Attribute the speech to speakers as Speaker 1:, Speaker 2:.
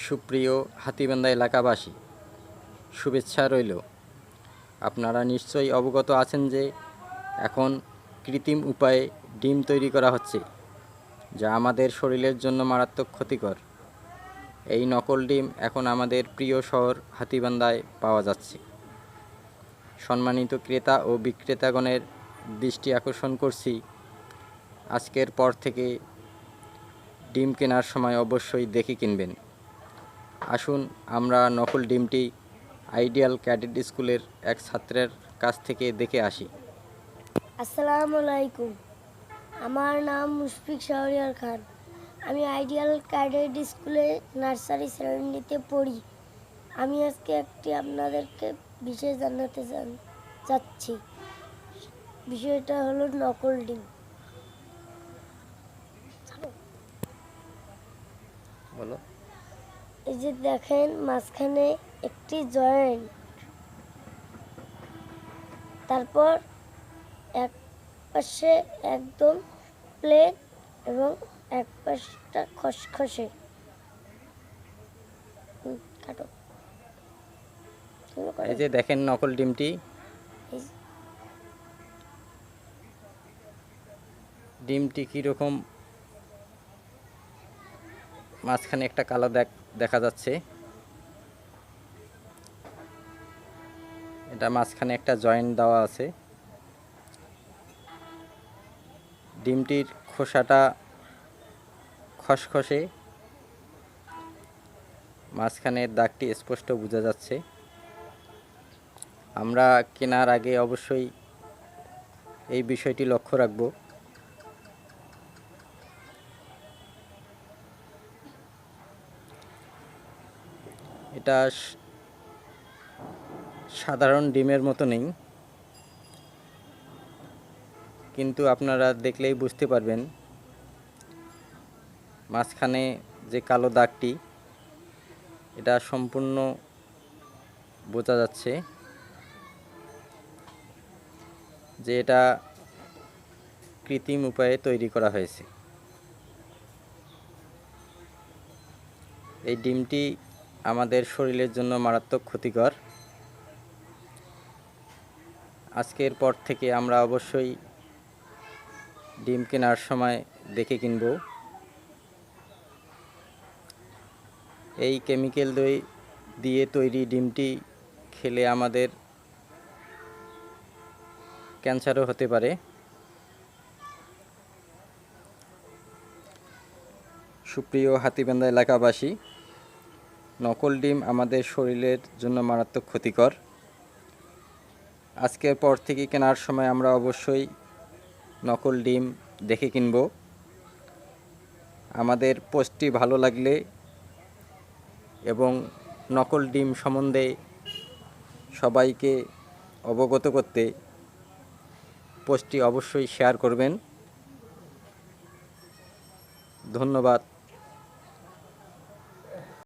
Speaker 1: সুপ্রিয় হাতীবান্ধা এলাকাবাসী, শুভেচ্ছা রইল। আপনারা নিশ্চয়ই অবগত আছেন যে এখন কৃত্রিম উপায়ে ডিম তৈরি করা হচ্ছে, যা আমাদের শরীরের জন্য মারাত্মক ক্ষতিকর। এই নকল ডিম এখন আমাদের প্রিয় শহর হাতীবান্ধায় পাওয়া যাচ্ছে। সম্মানিত ক্রেতা ও বিক্রেতাগণের দৃষ্টি আকর্ষণ করছি, আজকের পর থেকে ডিম কেনার সময় অবশ্যই দেখে কিনবেন। আসুন আমরা নকল ডিমটি আইডিয়াল ক্যাডেট স্কুলের এক ছাত্রের কাছ থেকে দেখে আসি।
Speaker 2: আসসালামু আলাইকুম। আমার নাম মুশফিক শাহরিয়ার খান। আমি আইডিয়াল ক্যাডেট স্কুলে নার্সারি শ্রেণীতে পড়ি। আমি আজকে আপনাদেরকে বিষয় জানাতে চাচ্ছি। বিষয়টা হলো নকল ডিম।
Speaker 1: বলো।
Speaker 2: এই যে দেখেন, মাঝখানে একটি জয়েন্ট, তারপর এক পাশে একদম প্লেন এবং এক পাশটা খসখসে। কাটো।
Speaker 1: এই যে দেখেন নকল ডিমটি, ডিমটি কীরকম, মাঝখানে একটা কালো দেখা যাচ্ছে। এটা মাঝখানে একটা জয়েন্ট দেওয়া আছে। ডিমটির খোসাটা খসখসে, মাঝখানের দাগটি স্পষ্ট বোঝা যাচ্ছে। আমরা কেনার আগে অবশ্যই এই বিষয়টি লক্ষ্য রাখব। এটা সাধারণ ডিমের মতো নেই, কিন্তু আপনারা দেখলেই বুঝতে পারবেন মাঝখানে যে কালো দাগটি, এটা সম্পূর্ণ বোঝা যাচ্ছে যে এটা কৃত্রিম উপায়ে তৈরি করা হয়েছে। এই ডিমটি আমাদের শরীরের জন্য মারাত্মক ক্ষতিকর। আজকের পর থেকে আমরা অবশ্যই ডিম কেনার সময় দেখে কিনব। এই কেমিক্যাল দিয়ে তৈরি ডিমটি খেলে আমাদের ক্যান্সারও হতে পারে। সুপ্রিয় হাতীবান্ধা এলাকাবাসী, নকল ডিম আমাদের শরীরের জন্য মারাত্মক ক্ষতিকর। আজকের পর থেকে কেনার সময় আমরা অবশ্যই নকল ডিম দেখে কিনব। আমাদের পোস্টটি ভালো লাগলে এবং নকল ডিম সম্বন্ধে সবাইকে অবগত করতে পোস্টটি অবশ্যই শেয়ার করবেন। ধন্যবাদ।